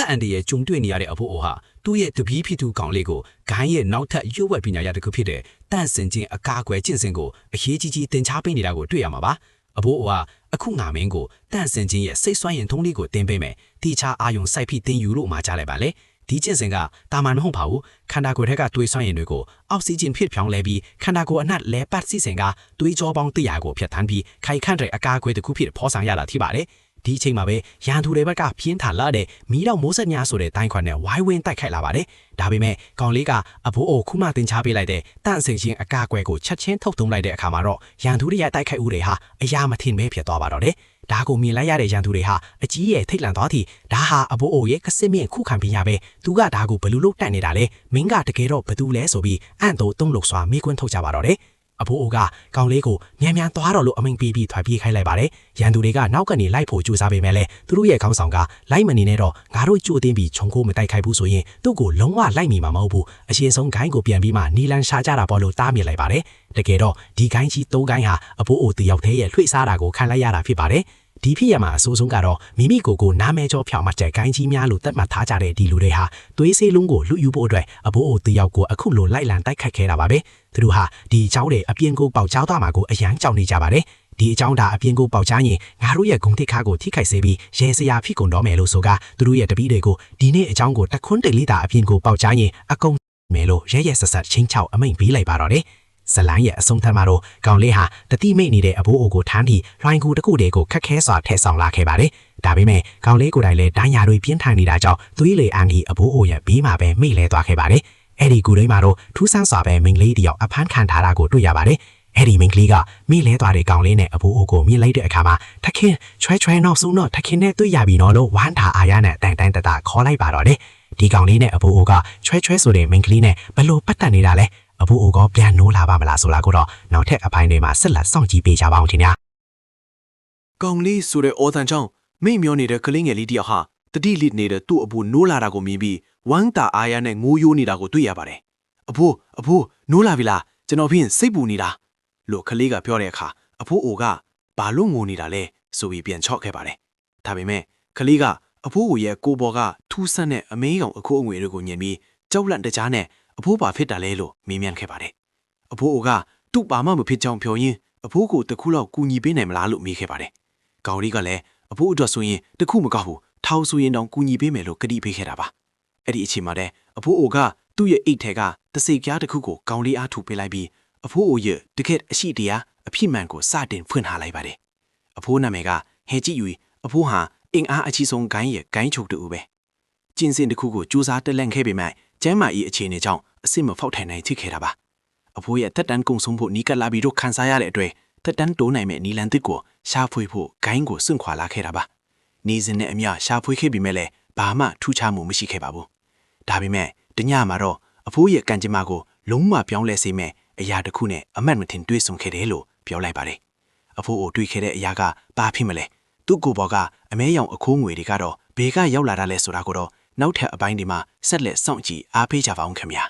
သက်အန်ဒီရဲ့ဂျုံတွေ့နေရတဲ့အဖို့အိုဟာသူ့ရဲ့တပီးဖြစ်သူကောင်လေးကိုဂိုင်းရဲ့နောက်ထပ်ရွတ်ဝက်ပညာရတစ်ခုဖြစ်တဲ့တန့်စင်ချင်းအကားကွယ်ကျင့်စဉ်ကိုအရေးကြီးကြီးသင်ကြားပေးနေတာကိုတွေ့ရမှာပါအဖို့အိုဟာအခုငါမင်းကိုတန့်စင်ချင်းရဲ့စိတ်ဆွမ်းရင်ထုံးလေးကိုတင်ပေးမယ်တိချာအာယုံစိုက်ဖိတင်ယူလို့မှာကြားလိုက်ပါလေဒီကျင့်စဉ်ကတာမန်မဟုတ်ပါဘူးခန္ဓာကိုယ်ထက်ကတွေးဆွမ်းရင်တွေကိုအောက်ဆီဂျင်ဖြစ်ဖြောင်းလဲပြီးခန္ဓာကိုယ်အနှံ့လဲပတ်စီစဉ်ကတွေးကြောပေါင်း100ကိုဖြတ်ထန်းပြီးခိုင်ခန့်တဲ့အကားကွယ်တစ်ခုဖြစ်ဖော်ဆောင်ရတာဖြစ်ပါတယ်ဒီအချိန်မှာပဲရန်သူတွေဘက်ကပြင်းထန်လာတဲ့မီးတော့မိုးဆက်ညာဆိုတဲ့တိုင်းခွက်နဲ့ဝိုင်းဝန်းတိုက်ခိုက်လာပါတယ်ဒါပေမဲ့ကောင်လေးကအဘိုးအိုခုမှတင်ချပေးလိုက်တဲ့တန့်စင်ချင်းအကားကွယ်ကိုချက်ချင်းထုတ်သုံးလိုက်တဲ့အခါမှာတော့ရန်သူတွေရဲ့တိုက်ခိုက်ဦးတွေဟာအရာမထင်ပဲဖြစ်သွားပါတော့တယ်ဒါကိုမြင်လိုက်ရတဲ့ရန်သူတွေဟာအကြီးရဲ့ထိတ်လန့်သွားသည်ဒါဟာအဘိုးအိုရဲ့ကစစ်မြင့်ခုခံပညာပဲသူကဒါကိုဘလူလို့တတ်နေတာလေမင်းကတကယ်တော့ဘသူလဲဆိုပြီးအန့်တိုးတုံးလို့စွာမိကွန်းထုတ်ကြပါတော့တယ်အဘိုးအိုကကောင်လေးကိုမြန်မြန်သွားတော့လို့အမိန်ပေးပြီးထွက်ပြေးခိုင်းလိုက်ပါတယ်ရန်သူတွေကနောက်ကနေလိုက်ဖို့ကြိုးစားပေမဲ့လည်းသူတို့ရဲ့ခေါင်းဆောင်ကလိုက်မနေနဲ့တော့ငါတို့ကြိုးတင်းပြီးခြုံကိုမတိုက်ခိုက်ဘူးဆိုရင်သူ့ကိုလုံးဝလိုက်မိမှာမဟုတ်ဘူးအရှင်းဆုံးဂိုင်းကိုပြန်ပြီးမှနီလန်ရှာကြတာပေါ့လို့တားမြစ်လိုက်ပါတယ်တကယ်တော့ဒီဂိုင်းကြီး၃ဂိုင်းဟာအဘိုးအိုတယောက်တည်းရဲ့လွှိစားတာကိုခံလိုက်ရတာဖြစ်ပါတယ်ဒီဖြစ်ရမှာအဆိုးဆုံးကတော့မိမိကိုနားမဲကြောဖြောင်းမှတဲ့ဂိုင်းကြီးများလို့သတ်မှတ်ထားကြတဲ့ဒီလူတွေဟာသွေးဆေးလုံးကိုလူယူဖို့အတွက်အဘိုးအိုတယောက်ကိုအခုလိုလိုက်လံတိုက်ခတ်ခဲ့တာပါပဲသူတို့ဟာဒီအကြောင်းတွေအပြင်ကိုပေါက်ချောင်းသားမှာကိုအရန်ကြောက်နေကြပါတယ်ဒီအကြောင်းဒါအပြင်ကိုပေါက်ချရင်ငါတို့ရဲ့ဂုံတိခါကိုထိခိုက်စေပြီးရဲစရာဖြစ်ကုန်တော့မယ်လို့ဆိုကသူတို့ရဲ့တပည့်တွေကိုဒီနေ့အကြောင်းကိုတခွန်းတိတ်လေးတာအပြင်ကိုပေါက်ချရင်အကုန်မယ်လို့ရဲဆက်ဆက်ချင်းချောက်အမိန်ပေးလိုက်ပါတော့တယ်ဇလိုင်းရဲ့အဆုံးသတ်မှာတော့ကောင်လေးဟာတတိမိတ်နေတဲ့အဘိုးအိုကိုထမ်းပြီးလွိုင်းကူတစ်ခုတည်းကိုခက်ခဲစွာထည့်ဆောင်လာခဲ့ပါတယ်။ဒါပေမဲ့ကောင်လေးကိုယ်တိုင်လည်းဒိုင်းယာတွေပြင်းထန်နေတာကြောင့်သွေးလေအန်ကြီးအဘိုးအိုရဲ့ဘေးမှာပဲမိတ်လဲသွားခဲ့ပါတယ်။အဲ့ဒီကူတိုင်းမှာတော့ထူးဆန်းစွာပဲမိန်းကလေးတယောက်အဖမ်းခံထားတာကိုတွေ့ရပါတယ်။အဲ့ဒီမိန်းကလေးကမိလဲသွားတဲ့ကောင်လေးနဲ့အဘိုးအိုကိုမြင်လိုက်တဲ့အခါမှာထခင်ချွဲနောက်ဆုံးတော့ထခင်နဲ့တွေ့ရပြီနော်လို့ဝမ်းသာအားရနဲ့တိုင်တတခေါ်လိုက်ပါတော့တယ်။ဒီကောင်လေးနဲ့အဘိုးအိုကချွဲဆိုတဲ့မိန်းကလေးနဲ့ဘလို့ပတ်သက်နေတာလဲအဘိုးအိုကပြန်နိုးလာပါမလားဆိုလာကိုတော့နောက်ထပ်အပိုင်းတွေမှာဆက်လက်စောင့်ကြည့်ပေးကြပါအောင်ခင်ဗျာကောင်လေးဆိုတဲ့အော်တန်ကြောင့်မိမျောနေတဲ့ကလေးငယ်လေးတယောက်ဟာတတိလိနေတဲ့သူ့အဘိုးနိုးလာတာကိုမြင်ပြီးဝမ်းတာအားရနဲ့ငိုးယိုးနေတာကိုတွေ့ရပါတယ်အဘိုးနိုးလာပြီလားကျွန်တော်ဖြင့်စိတ်ပူနေတာလို့ကလေးကပြောတဲ့အခါအဘိုးအိုကဘာလို့ငိုနေတာလဲဆိုပြီးပြန်ချော့ခဲ့ပါတယ်ဒါပေမဲ့ကလေးကအဘိုးအိုရဲ့ကိုဘော်ကထူးဆန်းတဲ့အမေးကောင်အခိုးအငွေတွေကိုညင်ပြီးကြောက်လန့်တကြားနဲ့အဖိုးပါဖြစ်တာလဲလို့မေးမြန်းခဲ့ပါတယ်။အဖိုးအိုကသူ့ပါမမဖြစ်ကြောင်းပြောရင်းအဖိုးကိုတခုလောက်ကူညီပေးနိုင်မလားလို့မေးခဲ့ပါတယ်။ကောင်လေးကလည်းအဖိုးအတွက်ဆိုရင်တခုမကောက်ဘူးထောင်ဆိုရင်တောင်ကူညီပေးမယ်လို့ကတိပေးခဲ့တာပါ။အဲ့ဒီအချိန်မှာတဲ့အဖိုးအိုကသူ့ရဲ့အိတ်ထဲကတစိပြားတစ်ခုကိုကောင်လေးအားထုတ်ပေးလိုက်ပြီးအဖိုးအိုရဲ့တကယ့်အရှိတရားအဖြစ်မှန်ကိုစတင်ဖွင့်ထားလိုက်ပါတယ်။အဖိုးနာမည်ကဟဲကြည့်ယူအဖိုးဟာအင်အားအကြီးဆုံးဂိုင်းရဲ့ဂိုင်းချုပ်တူပဲ။ကျင်းစင်တစ်ခုကိုစူးစမ်းတက်လန့်ခဲ့ပေမဲ့ကျမ်းမာရေးအခြေအနေကြောင့်အစ်မဖောက်ထိုင်နိုင်ဖြစ်ခဲ့တာပါအဖိုးရဲ့တက်တန်းကုံဆုံးဖို့နီးကပ်လာပြီးတော့ခန်းစားရတဲ့အတွက်တက်တန်းတိုးနိုင်မဲ့နီလန်တစ်ကိုရှာဖွေဖို့ဂိုင်းကိုစွန့်ခွာလာခဲ့တာပါနေစဉ်နဲ့အမျှရှာဖွေခဲ့ပြီးမဲ့လည်းဘာမှထူးခြားမှုမရှိခဲ့ပါဘူးဒါပေမဲ့တညမှာတော့အဖိုးရဲ့ကံကြမ္မာကိုလုံးဝပြောင်းလဲစေမဲ့အရာတစ်ခုနဲ့အမတ်မထင်တွေးဆုံခဲ့တယ်လို့ပြောလိုက်ပါတယ်အဖိုးကိုတွေးခဲ့တဲ့အရာကဘာဖြစ်မလဲသူ့ကိုယ်ပေါ်ကအမဲရောင်အခိုးငွေတွေကတော့ဘေကရောက်လာတာလဲဆိုတာကိုတော့နောက်ထပ်အပိုင်းဒီမှာဆက်လက်စောင့်ကြည့်အားပေးကြပါအောင်ခင်ဗျာ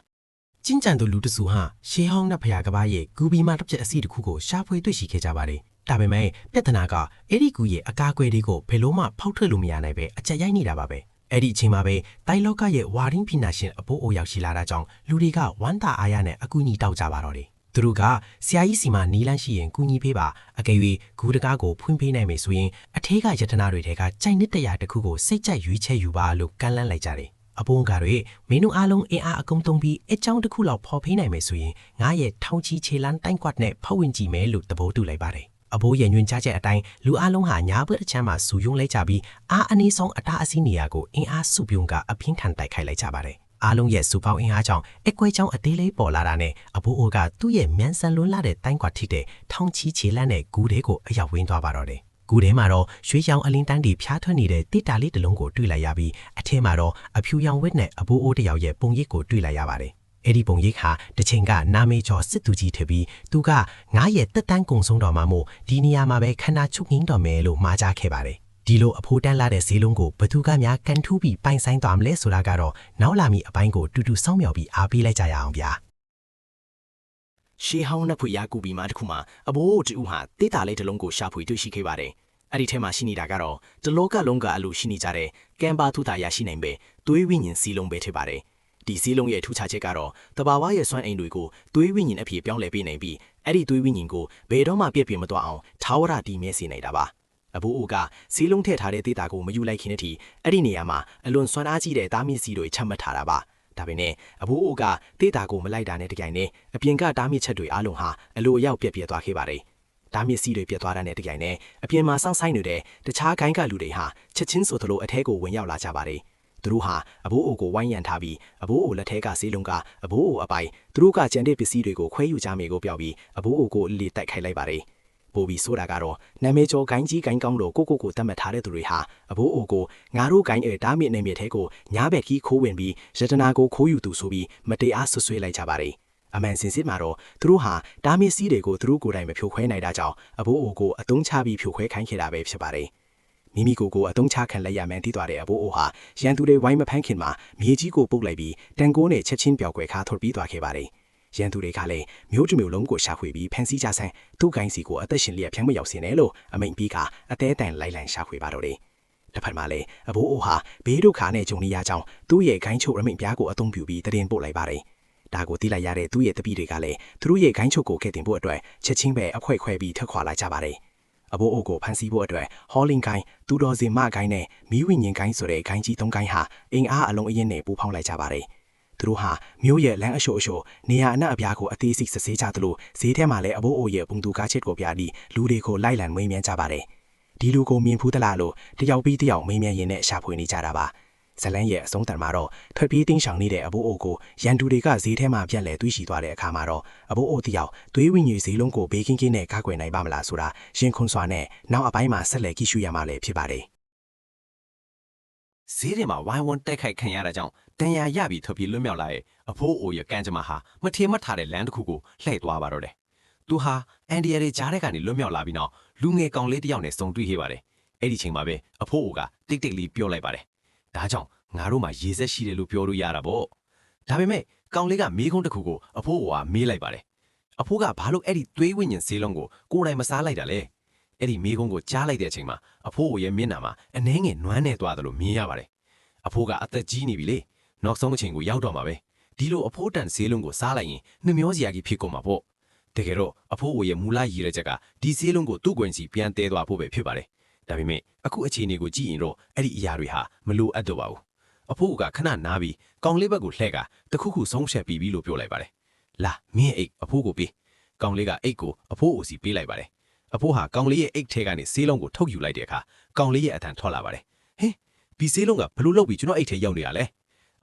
ကျင်းကြံသူလူတစုဟာရှေးဟောင်းတဲ့ဖျားကဘာရဲ့ဂူဘီမာတစ်ချက်အစီတစ်ခုကိုရှာဖွေတွေ့ရှိခဲ့ကြပါတယ်ဒါပေမဲ့ပြဿနာကအဲ့ဒီဂူရဲ့အကားကွယ်တွေကိုဘယ်လိုမှဖောက်ထွက်လို့မရနိုင်ပဲအကြက်ရိုက်နေတာပါပဲအဲ့ဒီအချိန်မှာပဲတိုင်းလောကရဲ့ဝါရင်းဖိနာရှင်အဘိုးအိုရောက်ရှိလာတာကြောင့်လူတွေကဝမ်းသာအားရနဲ့အကူအညီတောက်ကြပါတော့တယ်သူတို့ကဆရာကြီးစီမှာနီးလန်းရှိရင်ကူညီပေးပါအကယ်၍ဂူတကားကိုဖွင့်ပေးနိုင်မယ်ဆိုရင်အထဲကယတနာတွေထဲကကြိုက်နှစ်တရာတစ်ခုကိုစိတ်ကြိုက်ရွေးချယ်ယူပါလို့ကမ်းလှမ်းလိုက်ကြတယ်အဘုံကတွေမင်းတို့အားလုံးအင်အားအကုန်သုံးပြီးအကြောင်းတစ်ခုလောက်ဖော်ဖေးနိုင်မယ်ဆိုရင်ငါရဲ့ထောင်ချီခြေလန်းတိုင်းကွက်နဲ့ဖောက်ဝင်ကြည့်မယ်လို့သဘောတူလိုက်ပါတယ်အဘိုးရဲ့ညွှန်ကြားချက်အတိုင်းလူအားလုံးဟာညာဘက်တစ်ချမ်းမှာစူယုံလိုက်ကြပြီးအားအနည်းဆုံးအတားအဆီးနေရာကိုအင်အားစုပြုံကအပြင်းထန်တိုက်ခိုက်လိုက်ကြပါတယ်အားလုံးရဲ့စူပေါင်းအင်အားကြောင့်အကွဲချောင်းအသေးလေးပေါ်လာတာနဲ့အဘိုးအိုကသူ့ရဲ့မြန်ဆန်လွန်းလာတဲ့တိုင်းကွက်ထိတဲ့ထောင်ချီခြေလန်းနဲ့ဂူးတွေကိုအရောက်ဝင်းသွားပါတော့တယ်ဂူထဲမှာတော့ရွှေရောင်အလင်းတန်းတီဖျားထွက်နေတဲ့တိတာလေးတစ်လုံးကိုတွေ့လိုက်ရပြီးအထဲမှာတော့အဖြူရောင်ဝက်နဲ့အဘိုးအိုးတစ်ယောက်ရဲ့ပုံရိပ်ကိုတွေ့လိုက်ရပါတယ်အဲ့ဒီပုံရိပ်ဟာတစ်ချိန်ကနာမေကျော်စစ်သူကြီးထပြီးသူကငါရဲ့တက်တန်းကုံဆုံးတော်မှာမို့ဒီနေရာမှာပဲခန္ဓာချုပ်ငင်းတော်မယ်လို့မှားကြားခဲ့ပါတယ်ဒီလိုအဖိုးတန်းလာတဲ့ဈေးလုံးကိုဘသူကများကန်ထူးပြီးပိုင်ဆိုင်သွားမလဲဆိုတာကတော့နောက်လာမည့်အပိုင်းကိုတူတူစောင့်မျှော်ပြီးအားပေးလိုက်ကြရအောင်ဗျာရှေးဟောင်းနှစ်ဖွေရာကူပြီးမှတခုမှအဘိုးတူဟာတေးတာလေးတစ်လုံးကိုရှာဖွေတွေ့ရှိခဲ့ပါတယ် အဲ့ဒီထဲမှာရှိနေတာကတော့တလောကလုံးကအလိုရှိနေကြတဲ့ကမ်ဘာထူတာရရှိနိုင်ပဲသွေးဝိညာဉ်စီလုံးပဲဖြစ်ပါတယ်ဒီစီလုံးရဲ့ထူးခြားချက်ကတော့တဘာဝရဲ့စွမ်းအိမ်တွေကိုသွေးဝိညာဉ်အဖြစ်ပြောင်းလဲပေးနိုင်ပြီးအဲ့ဒီသွေးဝိညာဉ်ကိုဘယ်တော့မှပြည့်ပြည့်မသွားအောင်ထာဝရတည်မြဲစေနိုင်တာပါအဘိုးအိုကစီလုံးထည့်ထားတဲ့ဒေတာကိုမယူလိုက်ခင်တည်းအဲ့ဒီနေရာမှာအလွန်စွမ်းအားကြီးတဲ့တားမြစ်စီတွေချမှတ်ထားတာပါဒါပေမဲ့အဘိုးအိုကဒေတာကိုမလိုက်တာနဲ့တကြိုင်နဲ့အပြင်ကတားမြစ်ချက်တွေအားလုံးဟာအလိုအရောက်ပြည့်ပြည့်သွားခဲ့ပါတယ်တားမြစ်စီတွေပြည့်သွားတဲ့နဲ့တကြိုင်နဲ့အပြင်မှာစောင့်ဆိုင်နေတဲ့တခြားဂိုင်းကလူတွေဟာချက်ချင်းဆိုသလိုအထဲကိုဝင်ရောက်လာကြပါတယ်သူတို့ဟာအဘိုးအိုကိုဝိုင်းရံထားပြီးအဘိုးအိုလက်ထဲကဆေးလုံးကအဘိုးအိုအပိုင်သူတို့ကကြံတဲ့ပစ္စည်းတွေကိုခွဲယူကြမယ်ကိုပြောပြီးအဘိုးအိုကိုလေတိုက်ခိုက်လိုက်ပါတယ်ပိုပြီးဆိုတာကတော့နာမည်ကျော်ဂိုင်းကြီးဂိုင်းကောင်းလို့ကိုတတ်မှတ်ထားတဲ့သူတွေဟာအဘိုးအိုကိုငါတို့ဂိုင်းတားမြစ်နေမြေထဲကိုညားဘက်ကြီးခိုးဝင်ပြီးရတနာကိုခိုးယူသူဆိုပြီးမတရားဆွဆွဲလိုက်ကြပါတယ်အမှန်စင်စစ်မှာတော့သူတို့ဟာတားမြစ်စီးတွေကိုသူတို့ကိုယ်တိုင်မဖြိုခွဲနိုင်တာကြောင့်အဘိုးအိုကိုအတုံးချပြီးဖြိုခွဲခိုင်းခဲ့တာပဲဖြစ်ပါတယ်မိမိကိုအတုံးချခံလက်ရမှန်းသိသွားတဲ့အဘိုးအိုဟာရန်သူတွေဝိုင်းမဖမ်းခင်မှာမြေကြီးကိုပုတ်လိုက်ပြီးတန်ကိုးနဲ့ချက်ချင်းပြောက်ကွယ်ခါထုတ်ပြီးသွားခဲ့ပါတယ်ရန်သူတွေကလည်းမျိုးတစ်မျိုးလုံးကိုရှာဖွေပြီးဖန်ဆီးကြဆန်းသူ့ဂိုင်းစီကိုအသက်ရှင်လျက်ဖြန်းမရောက်စင်တယ်လို့အမိန်ပြီးကအသေးတန်လိုက်လံရှာဖွေပါတော့တယ်တစ်ဖက်မှာလည်းအဘိုးအိုဟာဘေးဒုက္ခနဲ့ဂျုံနေရကြောင်းသူ့ရဲ့ဂိုင်းချုပ်အမိန်ပြားကိုအသုံးပြုပြီးတရင်ပို့လိုက်ပါတယ်ဒါကိုသိလိုက်ရတဲ့သူ့ရဲ့တပည့်တွေကလည်းသူတို့ရဲ့ဂိုင်းချုပ်ကိုကဲ့တင်ဖို့အတွက်ချက်ချင်းပဲအခွဲခွဲပြီးထွက်ခွာလာကြပါတယ်အဘိုးအိုကိုဖန်ဆီးဖို့အတွက်ဟောလင်ဂိုင်းသူတော်စင်မဂိုင်းနဲ့မီးဝိညာဉ်ဂိုင်းဆိုတဲ့ဂိုင်းကြီး၃ဂိုင်းဟာအင်အားအလုံးအရင်နဲ့ပူးပေါင်းလိုက်ကြပါတယ်သူတို့ဟာမြို့ရဲ့လမ်းအရှို့နေရာအနှံ့အပြားကိုအသေးစိတ်စစ်ဆေးကြသလိုဈေးထဲမှာလည်းအဘိုးအိုရဲ့ပုံသူကားချစ်ကိုပြပြီးလူတွေကိုလိုက်လံမေးမြန်းကြပါတယ်ဒီလူကိုမြင်ဖူးသလားလို့တယောက်ပြီးတယောက်မေးမြန်းရင်းနဲ့ရှာဖွေနေကြတာပါဇလန်းရဲ့အဆုံးတန်မှာတော့ထွက်ပြေးတင်းရှောင်နေတဲ့အဘိုးအိုကိုရန်သူတွေကဈေးထဲမှာပြက်လဲတွေးရှိသွားတဲ့အခါမှာတော့အဘိုးအိုတယောက်သွေးဝိညာဉ်ဈေးလုံးကိုဘေးကင်းကင်းနဲ့ကာကွယ်နိုင်ပါမလားဆိုတာရင်ခွန်စွာနဲ့နောက်အပိုင်းမှာဆက်လက်ကြည့်ရှုရမှာလည်းဖြစ်ပါတယ်ဈေးထဲမှာဝိုင်းဝန်းတိုက်ခိုက်ခံရတာကြောင့်တန်ရာရပြီးထွက်ပြေးလွတ်မြောက်လာတဲ့အဖိုးအိုရဲ့ကံကြမ္မာဟာမထင်မှတ်ထားတဲ့လမ်းတစ်ခုကိုလှည့်သွားပါတော့တယ်။သူဟာအန်ဒီယာရဲ့ကြားထဲကနေလွတ်မြောက်လာပြီးနောက်လူငယ်ကောင်လေးတစ်ယောက်နဲ့စုံတွေ့ခဲ့ပါတယ်။အဲ့ဒီချိန်မှာပဲအဖိုးအိုကတိတ်တိတ်လေးပြောလိုက်ပါတယ်။ဒါကြောင့်ငါတို့မှာရေစက်ရှိတယ်လို့ပြောလို့ရတာပေါ့။ဒါပေမဲ့ကောင်လေးကမေးခွန်းတစ်ခုကိုအဖိုးအိုကမေးလိုက်ပါတယ်။အဖိုးကဘာလို့အဲ့ဒီသွေးဝိညာဉ်ဆေးလုံးကိုယ်တိုင်မစားလိုက်တာလဲ။အဲ့ဒီမေးခွန်းကိုကြားလိုက်တဲ့အချိန်မှာအဖိုးအိုရဲ့မျက်နှာမှာအနှဲငယ်နွမ်းနေသွားတယ်လို့မြင်ရပါတယ်။အဖိုးကအသက်ကြီးနေပြီလေနောက်ဆုံးအချိန်ကိုရောက်တော့မှာပဲဒီလိုအဖိုးတန်ဈေးလုံးကိုစားလိုက်ရင်နှမျောစရာကြီးဖြစ်ကုန်မှာပေါ့တကယ်တော့အဖိုးအိုရဲ့မူလရည်ရချက်ကဒီဈေးလုံးကိုသူ့ကွင်စီပြန်တဲသွားဖို့ပဲဖြစ်ပါတယ်ဒါပေမဲ့အခုအခြေအနေကိုကြည့်ရင်တော့အဲ့ဒီအရာတွေဟာမလိုအပ်တော့ပါဘူးအဖိုးကခဏနားပြီးကောင်လေးဘက်ကိုလှည့်ကတခုခုဆုံးဖြတ်ပြီးလို့ပြောလိုက်ပါတယ်လာမင်းအိတ်အဖိုးကိုပေးကောင်လေးကအိတ်ကိုအဖိုးအိုစီပေးလိုက်ပါတယ်အဖိုးဟာကောင်လေးရဲ့အိတ်ထဲကနေဈေးလုံးကိုထုတ်ယူလိုက်တဲ့အခါကောင်လေးရဲ့အထံထွက်လာပါတယ်ဟင်ဒီဈေးလုံးကဘလို့လောက်ပြီးကျွန်တော်အိတ်ထဲရောက်နေရလဲ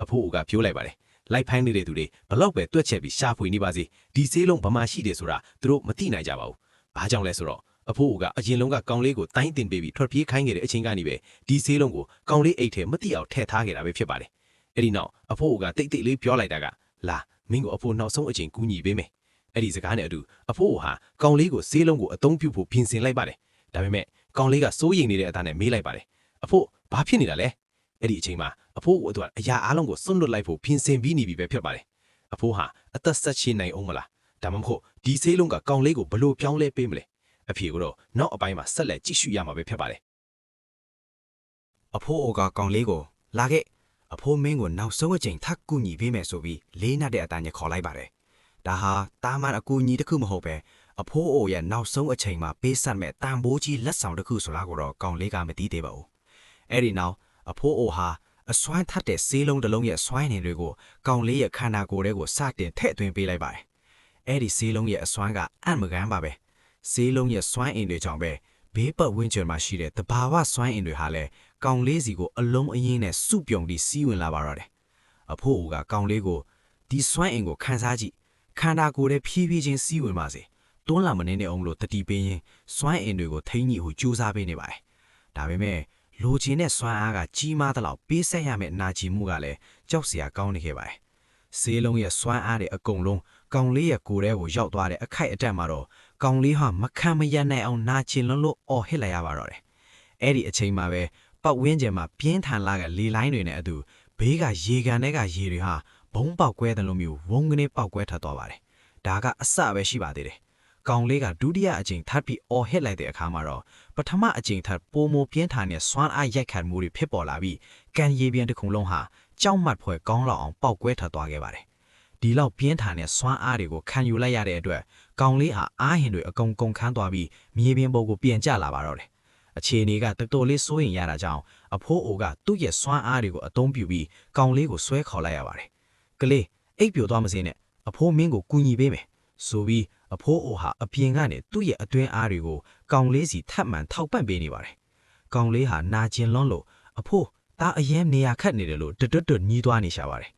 အဖိုးကပြောလိုက်ပါတယ်လိုက်ဖိုင်းနေတဲ့သူတွေဘလောက်ပဲတွက်ချက်ပြီးရှာဖွေနေပါစေဒီဆေးလုံးဘာမှရှိတယ်ဆိုတာသူတို့မသိနိုင်ကြပါဘူးဘာကြောင့်လဲဆိုတော့အဖိုးကအရင်လုံးကကောင်လေးကိုတိုင်းတင်ပေးပြီးထွက်ပြေးခိုင်းခဲ့တဲ့အချိန်ကနေပဲဒီဆေးလုံးကိုကောင်လေးအိတ်ထဲမသိအောင်ထည့်ထားခဲ့တာပဲဖြစ်ပါတယ်အဲ့ဒီနောက်အဖိုးကတိတ်တိတ်လေးပြောလိုက်တာကလာမင်းကိုအဖိုးနောက်ဆုံးအချိန်ကူညီပေးမယ်အဲ့ဒီစကားနဲ့အတူအဖိုးဟာကောင်လေးကိုဆေးလုံးကိုအသုံးပြုဖို့ပြင်ဆင်လိုက်ပါတယ်ဒါပေမဲ့ကောင်လေးကစိုးရိမ်နေတဲ့အသားနဲ့မေးလိုက်ပါတယ်အဖိုးဘာဖြစ်နေတာလဲအဲ့ဒီအချိန်မှာအဖိုးအတွက်အရာအားလုံးကိုစွန့်လွတ်လိုက်ဖို့ပြင်ဆင်ပြီးနေပြီပဲဖြစ်ပါတယ်။အဖိုးဟာအသက်ဆက်ရှင်နိုင်အောင်မလား။ဒါမှမဟုတ်ဒီဆေးလုံးကကောင်လေးကိုဘလို့ပြောင်းလဲပေးမလဲ။အဖေကတော့နောက်အပိုင်းမှာဆက်လက်ကြည့်ရှုရမှာပဲဖြစ်ပါတယ်။အဖိုးကကောင်လေးကိုလာခဲ့အဖိုးမင်းကိုနောက်ဆုံးအချိန်ထပ်ကူညီပေးမယ်ဆိုပြီးလေးနက်တဲ့အတန်းနဲ့ခေါ်လိုက်ပါတယ်။ဒါဟာတာမန်အကူအညီတစ်ခုမဟုတ်ပဲအဖိုးအိုရဲ့နောက်ဆုံးအချိန်မှာပေးဆက်မဲ့တန်ဖိုးကြီးလက်ဆောင်တစ်ခုဆိုတာကိုတော့ကောင်လေးကမသိသေးပါဘူး။အဲ့ဒီနောက်အဖိုးအိုဟာအစွမ်းထက်တဲ့ဆေးလုံးတစ်လုံးရဲ့စွမ်းအင်တွေကိုကောင်လေးရဲ့ခန္ဓာကိုယ်ထဲကိုစတင်ထည့်သွင်းပေးလိုက်ပါတယ်။အဲ့ဒီဆေးလုံးရဲ့အစွမ်းကအံ့မကန်းပါပဲ။ဆေးလုံးရဲ့စွမ်းအင်တွေကြောင့်ပဲဘေးပတ်ဝန်းကျင်မှာရှိတဲ့တဘာဝစွမ်းအင်တွေဟာလည်းကောင်လေးစီကိုအလုံးအရင်းနဲ့စုပြုံပြီးစီးဝင်လာပါတော့တယ်။အဖိုးအိုကကောင်လေးကိုဒီစွမ်းအင်ကိုခန်းစားကြည့်ခန္ဓာကိုယ်ထဲဖြည်းဖြည်းချင်းစီးဝင်ပါစေ။တွန်းလာမနေနဲ့အောင်လို့တတိပေးရင်စွမ်းအင်တွေကိုထိန်းညှိဖို့ကြိုးစားပေးနေပါတယ်။ဒါပေမဲ့လိုချင်တဲ့စွမ်းအားကကြီးမားသလောက်ပေးဆက်ရမယ့်နာကျင်မှုကလည်းကြောက်စရာကောင်းနေခဲ့ပါတယ်။ဆေးလုံးရဲ့စွမ်းအားတွေအကုန်လုံးကောင်လေးရဲ့ကိုယ်ထဲကိုရောက်သွားတဲ့အခိုက်အတန့်မှာတော့ကောင်လေးဟာမခံမရနိုင်အောင်နာကျင်လွန်းလို့အော်ဟစ်လိုက်ရပါတော့တယ်။အဲ့ဒီအချိန်မှာပဲပတ်ဝန်းကျင်မှာပြင်းထန်လာတဲ့လေလိုင်းတွေနဲ့အတူဘေးကရေကန်တွေကရေတွေဟာဘုံပေါက်ကွဲတယ်လို့မျိုးဝုန်းကနေပေါက်ကွဲထသွားပါတယ်။ဒါကအစပဲရှိပါသေးတယ်။ ကောင်လေးကဒုတိယအကြိမ်ထပ်ပြီးအော်ဟစ်လိုက်တဲ့အခါမှာတော့ပထမအကြိမ်ထပ်ပိုမိုပြင်းထန်တဲ့စွမ်းအားရိုက်ခတ်မှုတွေဖြစ်ပေါ်လာပြီးကန်ရည်ပြန်တစ်ခုလုံးဟာကြောက်မတ်ဖွယ်ကောင်းလောက်အောင်ပေါက်ကွဲထွက်သွားခဲ့ပါတယ်ဒီလောက်ပြင်းထန်တဲ့စွမ်းအားတွေကိုခံယူလိုက်ရတဲ့အတွက်ကောင်လေးဟာအားဟင်တွေအကုန်ကုန်ခန်းသွားပြီးမြေပြင်ပေါ်ကိုပြန်ကျလာပါတော့တယ်အခြေအနေကတော်တော်လေးစိုးရင်ရတာကြောင့်အဖိုးအိုကသူ့ရဲ့စွမ်းအားတွေကိုအသုံးပြုပြီးကောင်လေးကိုဆွဲခေါ်လိုက်ရပါတယ်ကလေးအိပ်ပျော်သွားမစင်းနဲ့အဖိုးမင်းကိုကူညီပေးမယ်ဆိုပြီးအဖိုးအိုဟာအပြင်ကနေသူ့ရဲ့အတွင်းအားတွေကိုကောင်လေးစီထပ်မံထောက်ပံ့ပေးနေပါတယ်ကောင်လေးဟာနာကျင်လွန်းလို့အဖိုးဒါအရင်နေရာခတ်နေတယ်လို့တွတ်ညီးသွားနေရှာပါတယ်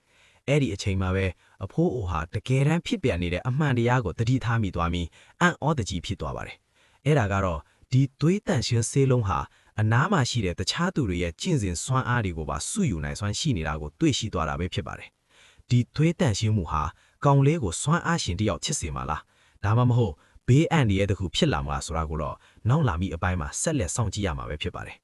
အဲ့ဒီအချိန်မှာပဲအဖိုးအိုဟာတကယ်တမ်းဖြစ်ပြနေတဲ့အမှန်တရားကိုသတိထားမိသွားပြီးအံ့ဩတကြီးဖြစ်သွားပါတယ်အဲ့ဒါကတော့ဒီသွေးတန့်ရှင်းဆေးလုံးဟာအနားမှာရှိတဲ့တခြားသူတွေရဲ့ကျင့်စဉ်စွမ်းအားတွေကိုပါစုယူနိုင်စွမ်းရှိနေတာကိုတွေ့ရှိသွားတာပဲဖြစ်ပါတယ်ဒီသွေးတန့်ရှင်းမှုဟာကောင်လေးကိုစွမ်းအားရှင်တယောက်ချစ်စေမှာလားဒါမှမဟုတ်ဘေးအန္တရာယ်တစ်ခုဖြစ်လာမှာလားဆိုတာကိုတော့နောက်လာမိအပိုင်းမှာဆက်လက်စောင့်ကြည့်ရမှာပဲဖြစ်ပါတယ်